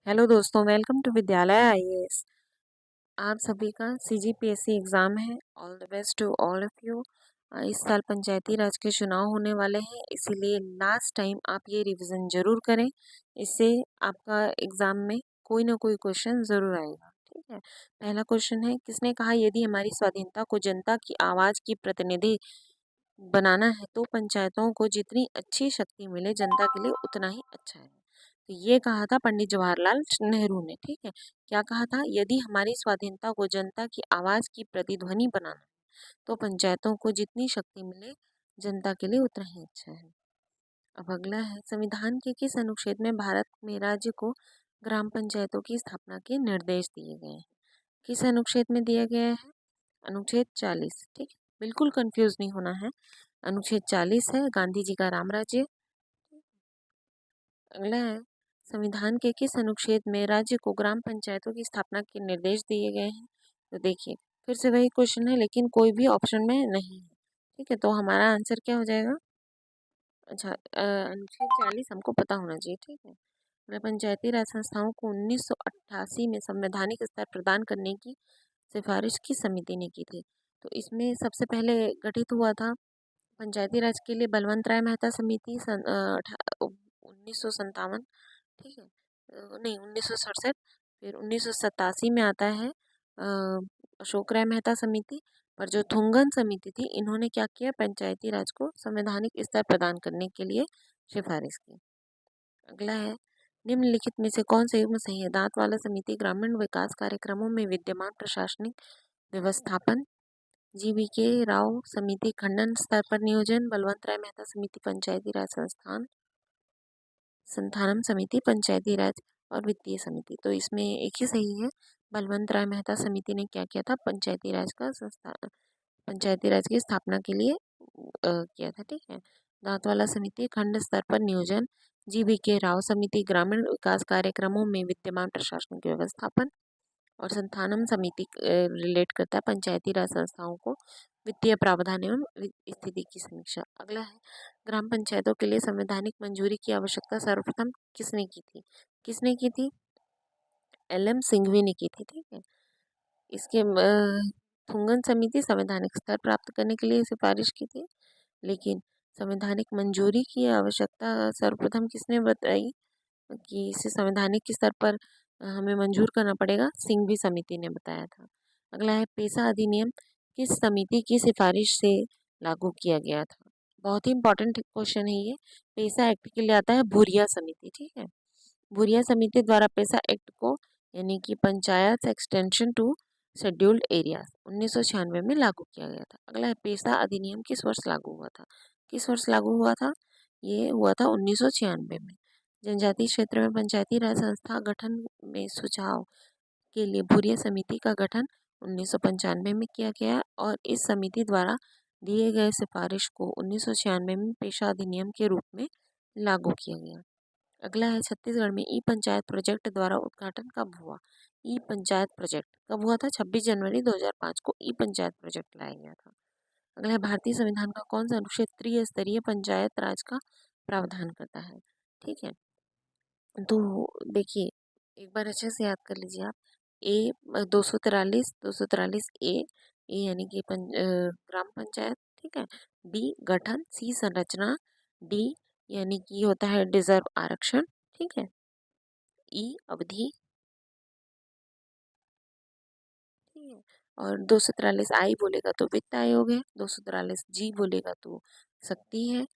Hello दोस्तों, welcome to विद्यालय IAS. आप सभी का सीजीपीएससी एग्ज़ाम है। All the best to all of you. इस साल पंचायती राज के चुनाव होने वाले हैं, इसीलिए लास्ट टाइम आप ये रिवीजन ज़रूर करें। इससे आपका एग्ज़ाम में कोई ना कोई क्वेश्चन ज़रूर आएगा। ठीक है। पहला क्वेश्चन है, किसने कहा यदि हमारी स्वाधीनता को जनता की आवाज़ की प्रतिनिधि बनाना है तो पंचायतों को जितनी अच्छी शक्ति मिले जनता के लिए उतना ही अच्छा है। तो ये कहा था पंडित जवाहरलाल नेहरू ने। ठीक है। क्या कहा था? यदि हमारी स्वाधीनता को जनता की आवाज की प्रतिध्वनि बनाना है तो पंचायतों को जितनी शक्ति मिले जनता के लिए उतना ही अच्छा है। अब अगला है, संविधान के किस अनुच्छेद में भारत में राज्य को ग्राम पंचायतों की स्थापना के निर्देश दिए गए हैं? किस अनुच्छेद में दिया गया है? अनुच्छेद 40। ठीक है, बिल्कुल कंफ्यूज नहीं होना है। अनुच्छेद 40 है, गांधी जी का राम राज्य। अगला है, संविधान के किस अनुच्छेद में राज्य को ग्राम पंचायतों की स्थापना के निर्देश दिए गए हैं? तो देखिए, फिर से वही क्वेश्चन है लेकिन कोई भी ऑप्शन में नहीं है। ठीक है, तो हमारा आंसर क्या हो जाएगा? अच्छा, अनुच्छेद 40 हमको पता होना चाहिए। ठीक है। अगला, पंचायती राज संस्थाओं को 1988 में संवैधानिक स्तर प्रदान करने की सिफारिश किस समिति ने की थी? तो इसमें सबसे पहले गठित हुआ था पंचायती राज के लिए बलवंत राय मेहता समिति, सन 1957। ठीक है। नहीं, 1967। फिर 1987 में आता है अशोक राय मेहता समिति। पर जो थुंगन समिति थी, इन्होंने क्या किया? पंचायती राज को संवैधानिक स्तर प्रदान करने के लिए सिफारिश की। अगला है, निम्नलिखित में से कौन सा युग्म सही है? दांत वाला समिति ग्रामीण विकास कार्यक्रमों में विद्यमान प्रशासनिक व्यवस्थापन, जीवीके राव समिति खंडन स्तर पर नियोजन, बलवंत राय मेहता समिति पंचायती राज संस्थान, संथानम समिति पंचायती राज और वित्तीय समिति। तो इसमें एक ही सही है। बलवंत राय मेहता समिति ने क्या किया था? पंचायती राज का संस्था, पंचायती राज की स्थापना के लिए किया था। ठीक है। दांतवाला समिति खंड स्तर पर नियोजन, जीवीके राव समिति ग्रामीण विकास कार्यक्रमों में विद्यमान प्रशासनिक व्यवस्थापन, और संथानम समिति रिलेट करता है पंचायती राज संस्थाओं को वित्तीय प्रावधान एवं स्थिति की समीक्षा। अगला है, ग्राम पंचायतों के लिए संवैधानिक मंजूरी की आवश्यकता सर्वप्रथम किसने की थी? किसने की थी? एल.एम. सिंघवी ने की थी। ठीक है। इसके थुंगन समिति संवैधानिक स्तर प्राप्त करने के लिए सिफारिश की थी, लेकिन संवैधानिक मंजूरी की आवश्यकता सर्वप्रथम किसने बताई कि इसे संवैधानिक स्तर पर हमें मंजूर करना पड़ेगा? सिंघवी समिति ने बताया था। अगला है, पेशा अधिनियम किस समिति की सिफारिश से लागू किया गया था? बहुत ही इंपॉर्टेंट क्वेश्चन है ये। पेशा एक्ट के लिए आता है भूरिया समिति। ठीक है। भूरिया समिति द्वारा पेशा एक्ट को यानी कि Panchayat extension to scheduled area 1996 में लागू किया गया था। अगला है, पेशा अधिनियम किस वर्ष लागू हुआ था? किस वर्ष लागू हुआ था? ये हुआ था 1996 में। जनजातीय क्षेत्र में पंचायती राज संस्था गठन में सुझाव के लिए भूरिया समिति का गठन 1995 में किया गया और इस समिति द्वारा दिए गए सिफारिश को 1996 में पेशा अधिनियम के रूप में लागू किया गया। अगला है, छत्तीसगढ़ में ई पंचायत प्रोजेक्ट द्वारा उद्घाटन कब हुआ? ई पंचायत प्रोजेक्ट कब हुआ था? 26 जनवरी 2005 को ई पंचायत प्रोजेक्ट लाया गया था। अगला है, भारतीय संविधान का कौन सा अनुच्छेद त्रिस्तरीय पंचायत राज का प्रावधान करता है? ठीक है। तो देखिए, एक बार अच्छे से याद कर लीजिए आप। ए 243 ए यानी कि ग्राम पंचायत। ठीक है। बी गठन, सी संरचना, डी यानी कि होता है रिजर्व आरक्षण। ठीक है। ई अवधि। ठीक है। और 243 आई बोलेगा तो वित्त आयोग है, 243 जी बोलेगा तो शक्ति है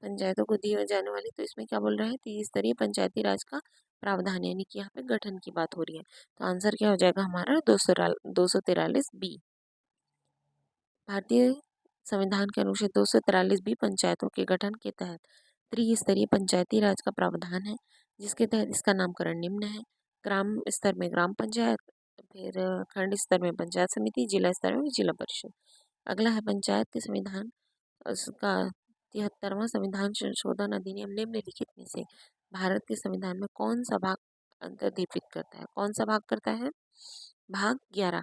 पंचायतों को दी जाने वाली। तो इसमें क्या बोल रहा है? त्रिस्तरीय पंचायती राज का प्रावधान, यानी कि यहाँ पे गठन की बात हो रही है। तो आंसर क्या हो जाएगा हमारा? 243 बी। भारतीय संविधान के अनुच्छेद 243 बी पंचायतों के गठन के तहत त्रिस्तरीय पंचायती राज का प्रावधान है, जिसके तहत इसका नामकरण निम्न है। ग्राम स्तर में ग्राम पंचायत, फिर खंड स्तर में पंचायत समिति, जिला स्तर में जिला परिषद। अगला है, पंचायत के संविधान उसका 73वां संविधान संशोधन अधिनियम निम्नलिखित में से भारत के संविधान में कौन सा भाग अंतर्दीपित करता है? कौन सा भाग करता है? भाग 11,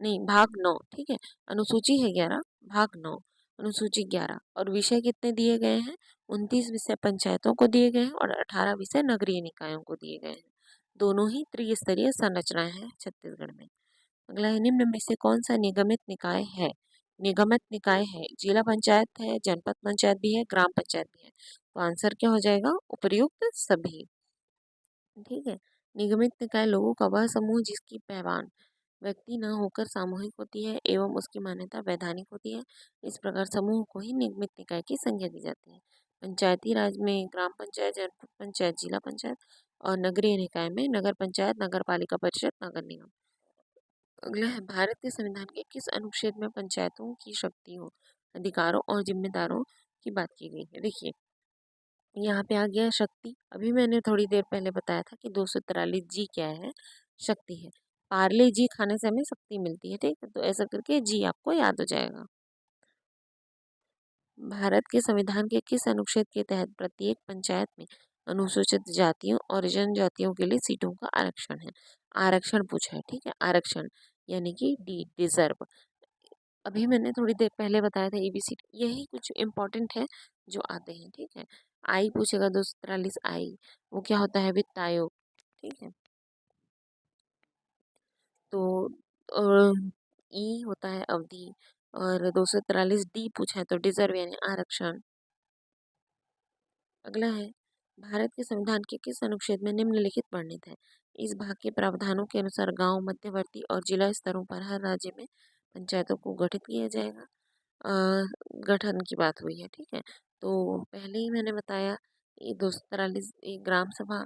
नहीं भाग 9। ठीक है। अनुसूची है 11, भाग 9, अनुसूची 11। और विषय कितने दिए गए हैं? 29 विषय पंचायतों को दिए गए हैं और 18 विषय नगरीय निकायों को दिए गए हैं। दोनों ही त्रिस्तरीय संरचनाएं हैं छत्तीसगढ़ में। अगला है, निम्न में से कौन सा निगमित निकाय है? निगमित निकाय है, जिला पंचायत है, जनपद पंचायत भी है, ग्राम पंचायत भी है। तो आंसर क्या हो जाएगा? उपर्युक्त सभी। ठीक है। निगमित निकाय लोगों का वह समूह जिसकी पैवान व्यक्ति न होकर सामूहिक होती है एवं उसकी मान्यता वैधानिक होती है। इस प्रकार समूह को ही निगमित निकाय की संज्ञा दी जाती है। पंचायती राज में ग्राम पंचायत, जनपद पंचायत, जिला पंचायत और नगरीय निकाय में नगर पंचायत, नगर पालिका परिषद, नगर निगम। अगला है, भारत के संविधान के किस अनुच्छेद में पंचायतों की शक्तियों, अधिकारों और जिम्मेदारों की बात की गई है? देखिए, यहाँ पे आ गया शक्ति। अभी मैंने थोड़ी देर पहले बताया था कि 243 जी क्या है? शक्ति है। पार्ले जी खाने से हमें शक्ति मिलती है, ठीक है, तो ऐसा करके जी आपको याद हो जाएगा। भारत के संविधान के किस अनुच्छेद के तहत प्रत्येक पंचायत में अनुसूचित जातियों और जनजातियों के लिए सीटों का आरक्षण है? आरक्षण पूछा है, ठीक है, आरक्षण यानी कि डी डिजर्व। अभी मैंने थोड़ी देर पहले बताया था एबीसीडी, यही कुछ इंपॉर्टेंट है जो आते हैं, ठीक है। आई पूछेगा 243 आई, वो क्या होता है? वित्त आयोग, ठीक है। तो ई होता है अवधि, और 243 डी पूछा है तो डिजर्व यानी आरक्षण। अगला है, भारत के संविधान के किस अनुच्छेद में निम्नलिखित वर्णित है? इस भाग के प्रावधानों के अनुसार गांव, मध्यवर्ती और जिला स्तरों पर हर राज्य में पंचायतों को गठित किया जाएगा। गठन की बात हुई है, ठीक है। तो पहले ही मैंने बताया, ये 243 एक ग्राम सभा,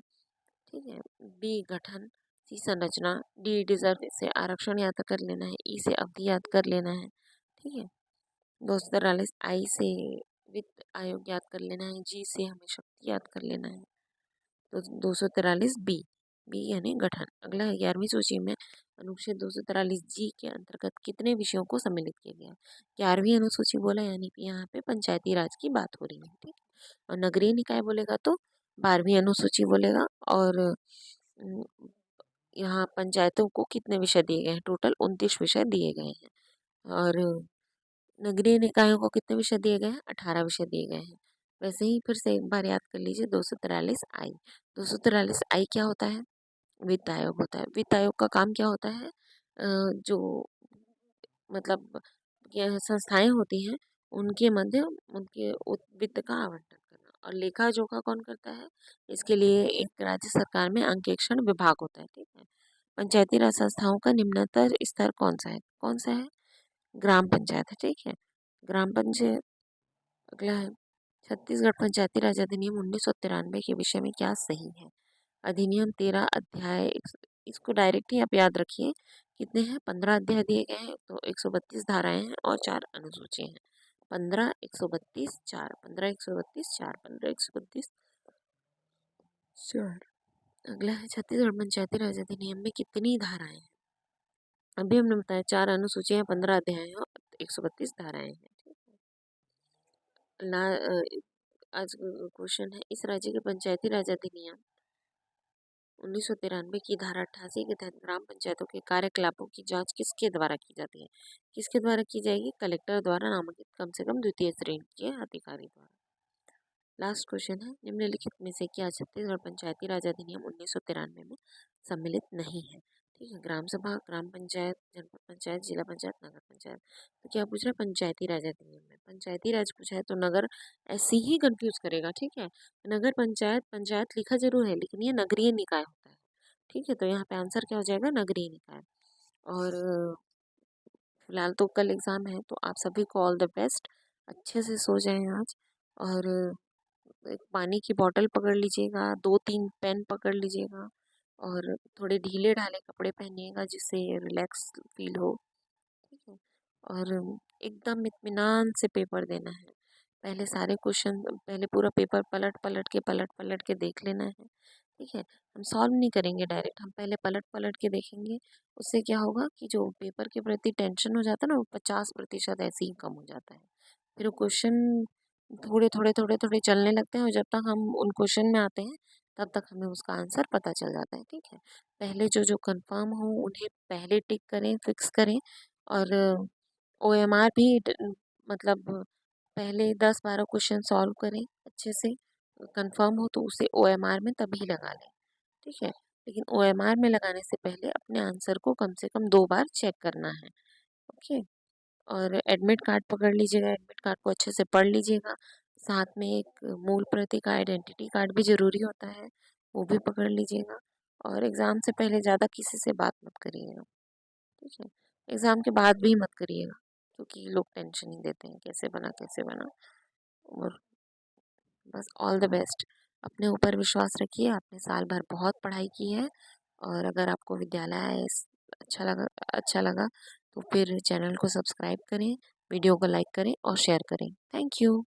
ठीक है, बी गठन, सी संरचना, डी डिजर्व से आरक्षण याद कर लेना है, ई से अवधि याद कर लेना है, ठीक है। 243 आई से वित्त आयोग याद कर लेना है, जी से हमें शक्ति याद कर लेना है। तो 243 बी, बी यानी गठन। अगला है, 11वीं सूची में अनुच्छेद 243 जी के अंतर्गत कितने विषयों को सम्मिलित किया गया है? 11वीं अनुसूची बोला यानी कि यहाँ पे पंचायती राज की बात हो रही है, ठीक। और नगरीय निकाय बोलेगा तो 12वीं अनुसूची बोलेगा। और अम, यहाँ पंचायतों को कितने विषय दिए गए हैं? टोटल 29 विषय दिए गए हैं। और नगरीय निकायों को कितने विषय दिए गए हैं? 18 विषय दिए गए हैं। वैसे ही फिर से एक बार याद कर लीजिए, 243 आई। 243 आई क्या होता है? वित्त आयोग होता है। वित्त आयोग का काम क्या होता है? जो मतलब ये संस्थाएं होती हैं, उनके मध्य उनके वित्त का आवंटन करना। और लेखा जोखा कौन करता है? इसके लिए एक राज्य सरकार में अंकेक्षण विभाग होता है, ठीक है। पंचायती राज संस्थाओं का निम्नतर स्तर कौन सा है? कौन सा है? ग्राम पंचायत है, ठीक है, ग्राम पंचायत। अगला है, छत्तीसगढ़ पंचायती राज अधिनियम 1993 के विषय में क्या सही है? अधिनियम 13 अध्याय, इसको डायरेक्ट ही आप याद रखिए। कितने हैं? 15 अध्याय दिए गए हैं, तो 132 धाराएं हैं और 4 अनुसूची हैं। 15, 132, 4, 15, 132, 4, 15, 132, 4। अगला है, छत्तीसगढ़ पंचायती राज अधिनियम में कितनी धाराएं हैं? अभी हमने बताया 4 अनुसूचियां, 15 अध्याय हैं और 132 धाराएं हैं, ठीक है। आज क्वेश्चन है, इस राज्य के पंचायती राज अधिनियम 1993 की धारा 88 के तहत ग्राम पंचायतों के कार्यकलापों की जांच किसके द्वारा की जाती है? किसके द्वारा की जाएगी? कलेक्टर द्वारा नामांकित कम से कम द्वितीय श्रेणी के अधिकारी द्वारा। लास्ट क्वेश्चन है, निम्नलिखित में से क्या छत्तीसगढ़ पंचायती राज अधिनियम 1993 में सम्मिलित नहीं है? ठीक है, ग्राम सभा, ग्राम पंचायत, जनपद पंचायत, जिला पंचायत, नगर पंचायत। तो क्या पूछ रहा है? पंचायती राज अधिनियम में पंचायती राज पूछा है तो नगर ऐसे ही कंफ्यूज करेगा, ठीक है। नगर पंचायत, पंचायत लिखा जरूर है लेकिन ये नगरीय निकाय होता है, ठीक है। तो यहाँ पे आंसर क्या हो जाएगा? नगरीय निकाय। और फिलहाल तो कल एग्जाम है, तो आप सभी को ऑल द बेस्ट। अच्छे से सो जाएं आज। और एक पानी की बोतल पकड़ लीजिएगा, 2-3 पेन पकड़ लीजिएगा, और थोड़े ढीले ढाले कपड़े पहनिएगा जिससे रिलैक्स फील हो, ठीक है। और एकदम इत्मीनान से पेपर देना है। पहले सारे क्वेश्चन, पहले पूरा पेपर पलट पलट के देख लेना है, ठीक है। हम सॉल्व नहीं करेंगे डायरेक्ट, हम पहले पलट पलट के देखेंगे। उससे क्या होगा कि जो पेपर के प्रति टेंशन हो जाता है ना, वो 50% ऐसे ही कम हो जाता है। फिर वो क्वेश्चन थोड़े चलने लगते हैं, और जब तक हम उन क्वेश्चन में आते हैं तब तक हमें उसका आंसर पता चल जाता है, ठीक है। पहले जो जो कंफर्म हो उन्हें पहले टिक करें, फिक्स करें। और ओएमआर भी मतलब पहले 10-12 क्वेश्चन सॉल्व करें अच्छे से, कंफर्म हो तो उसे ओएमआर में तभी लगा लें, ठीक है। लेकिन OMR में लगाने से पहले अपने आंसर को कम से कम 2 बार चेक करना है। ओके। और एडमिट कार्ड पकड़ लीजिएगा, एडमिट कार्ड को अच्छे से पढ़ लीजिएगा। साथ में एक मूल प्रति का आइडेंटिटी कार्ड भी ज़रूरी होता है, वो भी पकड़ लीजिएगा। और एग्ज़ाम से पहले ज़्यादा किसी से बात मत करिएगा, ठीक है? एग्ज़ाम के बाद भी मत करिएगा, क्योंकि लोग टेंशन ही देते हैं, कैसे बना, कैसे बना। और बस ऑल द बेस्ट। अपने ऊपर विश्वास रखिए, आपने साल भर बहुत पढ़ाई की है। और अगर आपको विद्यालय अच्छा लगा तो फिर चैनल को सब्सक्राइब करें, वीडियो को लाइक करें और शेयर करें। Thank you.